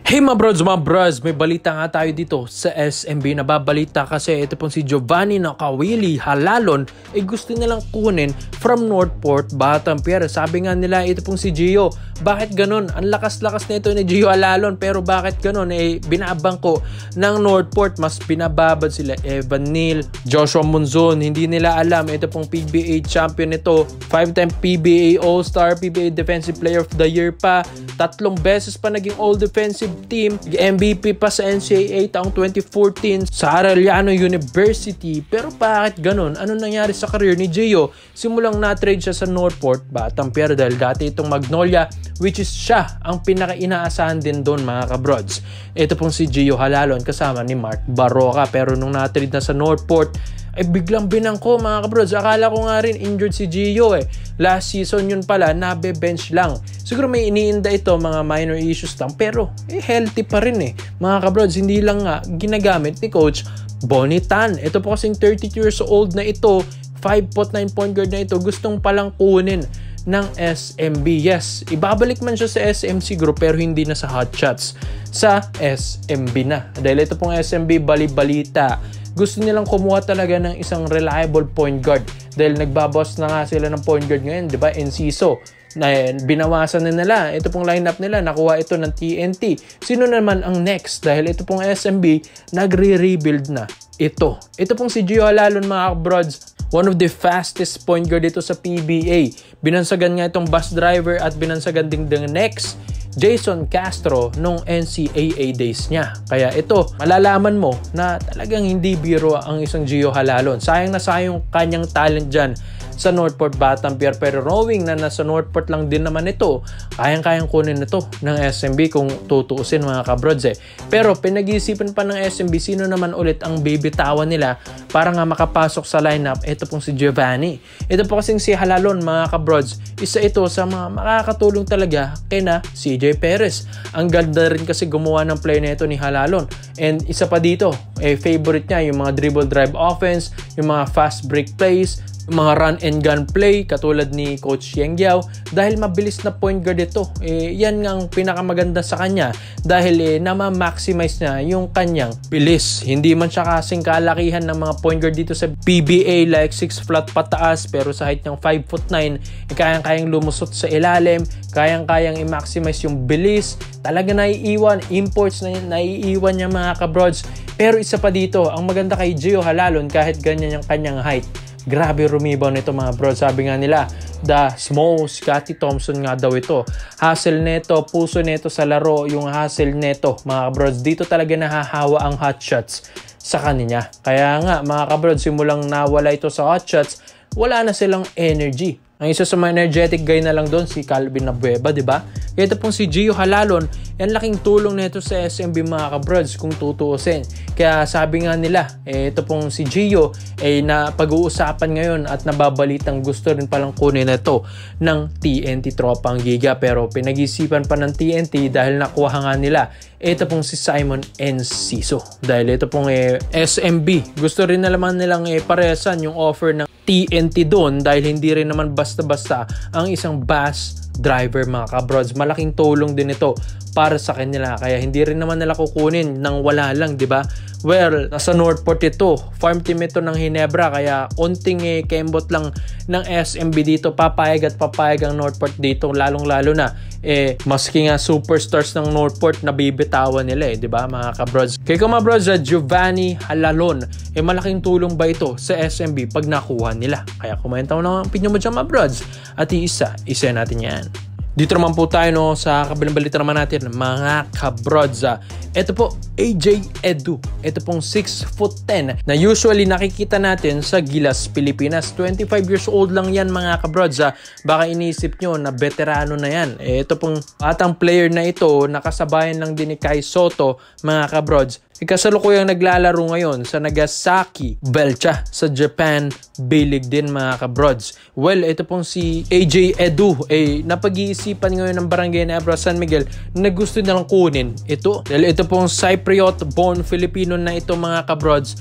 Hey mga bros, may balita nga tayo dito sa SMB. Nababalita kasi ito pong si Giovanni Nakawili Halalon gusto nilang kunin from Northport, Batanguera. Sabi nga nila ito pong si Gio, bakit ganun? Ang lakas-lakas na ito ni Gio Halalon, pero bakit ganun? Binabangko ng Northport, mas binababad sila Evan Neal, Joshua Monzon. Hindi nila alam, ito pong PBA champion ito, 5-time PBA All-Star, PBA Defensive Player of the Year pa, 3 beses pa naging All-Defensive Team, MVP pa sa NCAA taong 2014 sa Arellano University. Pero bakit ganun? Ano nangyari sa career ni Gio? Simulang na-trade siya sa Northport, Batanguera, dahil dati itong Magnolia, which is siya ang pinaka-inaasahan din doon mga kabrods. Ito pong si Gio Halalon kasama ni Mark Barroca, pero nung na-trade na sa Northport biglang binangko mga kabrods. Akala ko nga rin injured si Gio Last season yun pala, nabe-bench lang. Siguro may iniinda ito, mga minor issues lang, pero healthy pa rin mga kabrods. Hindi lang nga ginagamit ni Coach Bonnie Tan. Ito po kasing 32 years old na ito, 5'9" point guard na ito, gustong palang kunin ng SMB. Yes, ibabalik man siya sa SMC group, pero hindi na sa Hot Shots, sa SMB na. Dahil ito pong SMB, bali-balita, gusto nilang kumuha talaga ng isang reliable point guard. Dahil nagbaboss na nga sila ng point guard ngayon, di ba? Enciso. Na binawasan na nila. Ito pong lineup nila, nakuha ito ng TNT. Sino naman ang next? Dahil ito pong SMB, nagre-rebuild na ito. Ito pong si Gio Halalon mga brods, one of the fastest point guard dito sa PBA. Binansagan nga itong bus driver at binansagan ding the next Jason Castro nung NCAA days niya. Kaya ito, malalaman mo na talagang hindi biro ang isang Gio Halalon. Sayang na sayang kanyang talent dyan sa Northport, Batanguera, pero knowing na nasa Northport lang din naman ito, kayang-kayang kunin na to ng SMB kung tutuusin mga kabrods Pero pinag-iisipan pa ng SMB sino naman ulit ang bibitawan nila para nga makapasok sa lineup. Ito pong si Giovanni. Ito po kasing si Halalon mga kabrods, isa ito sa mga makakatulong talaga kay na CJ Perez. Ang ganda rin kasi gumawa ng play na ito ni Halalon. And isa pa dito, favorite niya yung mga dribble drive offense, yung mga fast break plays, mga run and gun play katulad ni Coach Yeng Giao, dahil mabilis na point guard ito. Yan nga ang pinakamaganda sa kanya dahil nama-maximize niya yung kanyang bilis. Hindi man siya kasing kalakihan ng mga point guard dito sa PBA like 6 flat pataas, pero sa height ng 5'9", kayang-kayang lumusot sa ilalim, kayang-kayang i-maximize yung bilis. Talaga naiiwan, imports na naiiwan niya mga kabrods. Pero isa pa dito, ang maganda kay Gio Halalon, kahit ganyan yung kanyang height, grabe rumibaw nito mga bro. Sabi nga nila, the small Scottie Thompson nga daw ito. Hustle neto, puso neto sa laro, yung hustle neto mga bros. Dito talaga nahahawa ang hot shots sa kanya. Kaya nga mga kabrods, simulang nawala ito sa hot shots, wala na silang energy. Ang isa sa mga energetic guy na lang doon, si Calvin Abueva, di ba? Kaya ito pong si Gio Halalon, yan laking tulong nito sa SMB mga kabrods kung tutuusin. Kaya sabi nga nila, ito pong si Gio na pag-uusapan ngayon at nababalitang gusto rin palang kunin na ito ng TNT Tropang Giga. Pero pinag-isipan pa ng TNT dahil nakuha nga nila ito pong si Simon Enciso. Dahil ito pong SMB, gusto rin naman nilang paresan yung offer ng TNT doon dahil hindi rin naman basta-basta ang isang bus driver mga kabrods. Malaking tulong din ito para sa kanila, kaya hindi rin naman nila kukunin nang wala lang, di ba? Well, nasa Northport ito, farm team ito ng Ginebra, kaya unting kembot lang ng SMB dito, papayag at papayag ang Northport dito, lalong-lalo na maski nga superstars ng Northport nabibitawan nila di ba mga kabrods? Kaya kung mga brods, Giovanni Halalon, malaking tulong ba ito sa SMB pag nakuha nila? Kaya komenta mo na ang opinion mo dyan mga brods, at isa natin yan. Dito naman po tayo sa kabilang balita naman natin mga kabrods. Ito po, AJ Edu. Ito pong 6'10" na usually nakikita natin sa Gilas, Pilipinas. 25 years old lang yan mga kabrods. Baka iniisip nyo na veterano na yan. Ito pong atang player na ito, nakasabayan lang din ni Kai Soto mga kabrods Kasalukuyang naglalaro ngayon sa Nagasaki Belcha sa Japan B-League din mga kabrods. Well, ito pong si AJ Edu napag-iisipan ngayon ng Barangay Nebra San Miguel na gusto nilang kunin ito. Dahil ito pong Cypriot-born Filipino na ito mga kabrods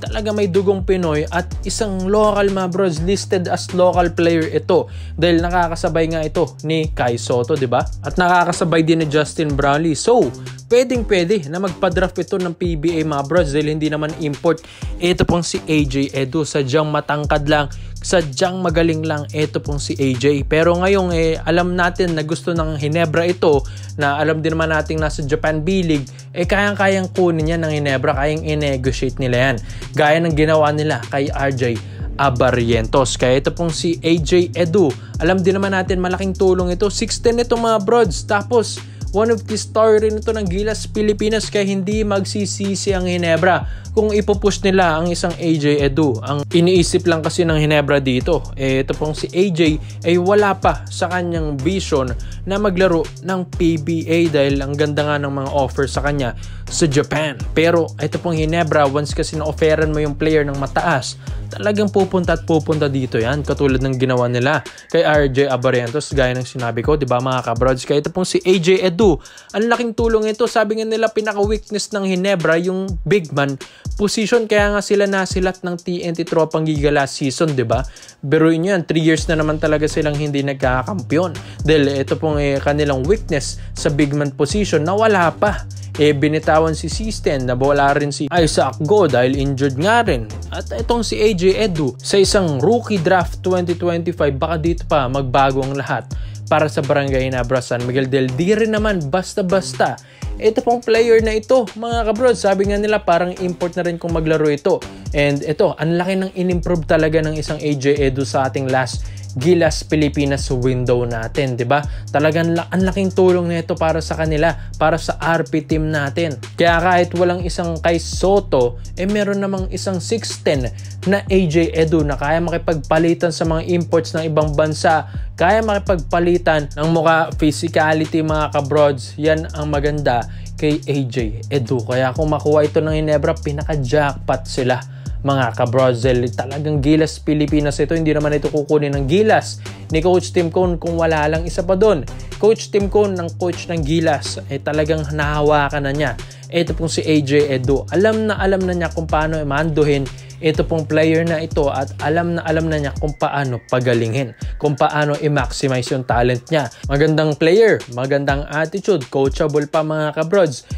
talaga may dugong Pinoy at isang local mga brods, listed as local player ito. Dahil nakakasabay nga ito ni Kai Soto, di ba? At nakakasabay din ni Justin Brownlee. So, pwedeng-pwede na magpa-draft ito ng PBA mga brods dahil hindi naman import. Ito pong si AJ Edu, sadyang matangkad lang, sadyang magaling lang ito pong si AJ. Pero ngayong alam natin na gusto ng Ginebra ito, na alam din naman natin nasa Japan B-League, kayang-kayang kunin yan ng Ginebra, kayang i-negotiate nila yan. Gaya ng ginawa nila kay RJ Abarrientos. Kaya ito pong si AJ Edu, alam din naman natin malaking tulong ito. 6'10 ito mga brods. Tapos one of the star rin ito ng Gilas Pilipinas, kaya hindi magsisisi ang Ginebra kung ipupush nila ang isang AJ Edu. Ang iniisip lang kasi ng Ginebra dito, ito pong si AJ wala pa sa kanyang vision na maglaro ng PBA dahil ang ganda nga ng mga offer sa kanya sa Japan. Pero ito pong Ginebra, once kasi na-offeran mo yung player ng mataas, talagang pupunta at pupunta dito yan, katulad ng ginawa nila kay RJ Abarrientos, gaya ng sinabi ko, di ba mga kabrods? Kaya ito pong si AJ Edu, ang laking tulong ito. Sabi nga nila, pinaka-weakness ng Ginebra yung big man position, kaya nga sila nasilat ng TNT Tropang Giga last season, di ba? Biruin nyo yan, 3 years na naman talaga silang hindi nagkakakampiyon dahil ito pong kanilang weakness sa big man position na wala pa. Binitawan si System, nawala rin si Isaac Go dahil injured nga rin. At itong si AJ Edu, sa isang rookie draft 2025, baka dito pa magbago ang lahat para sa Barangay Nebra San Miguel. Del di rin naman basta-basta ito pong player na ito mga kabrod. Sabi nga nila parang import na rin kung maglaro ito. And ito, ang laki ng in-improve talaga ng isang AJ Edu sa ating last Gilas Pilipinas window natin, 'di ba? Talagang ang laking tulong nito para sa kanila, para sa RP team natin. Kaya kahit walang isang Kai Soto, meron namang isang 6'10 na AJ Edu na kaya makipagpalitan sa mga imports ng ibang bansa, kaya makipagpalitan ng mukha, physicality mga kabrods. Yan ang maganda kay AJ Edu. Kaya kung makuha ito ng Ginebra, pinaka-jackpot sila mga kabrozel. Talagang Gilas Pilipinas ito. Hindi naman ito kukunin ng Gilas ni Coach Tim Cone kung wala lang isa pa doon. Coach Tim Cone, ng coach ng Gilas, talagang nahawakan na niya ito pong si AJ Edu. Alam na niya kung paano manduhin ito pong player na ito at alam na niya kung paano pagalingin, kung paano i-maximize yung talent niya. Magandang player, magandang attitude, coachable pa mga kabrods.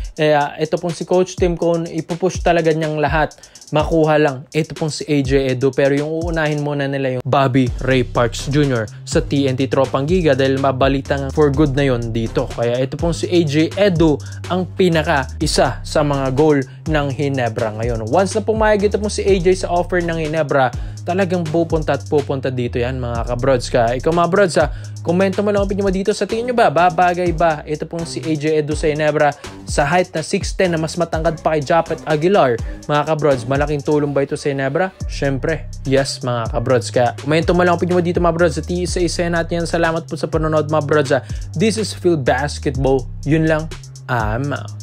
Ito pong si Coach Tim Cone, ipupush talaga niyang lahat. Makuha lang ito pong si AJ Edu, pero yung uunahin muna nila yung Bobby Ray Parks Jr. sa TNT Tropang Giga dahil mabalitang for good na yon dito. Kaya ito pong si AJ Edu ang pinaka isa sa mga goal ng Ginebra ngayon. Once na pumayag ito pong si AJ sa offer ng Ginebra, talagang pupunta at pupunta dito yan mga kabrods. Kaya ikaw mga brods, komento mo lang opinion mo dito. Sa tingin nyo ba, babagay ba ito pong si AJ Edu sa Ginebra sa height na 6'10 na mas matangkad pa kay Japet Aguilar? Mga kabrods, malaking tulong ba ito sa Ginebra? Syempre, yes mga kabrods. Kaya komento mo lang opinion mo dito mga brods. At isa-isa natin yan. Salamat po sa panonood mga brods. This is Phil Basketball. Yun lang. I'm out.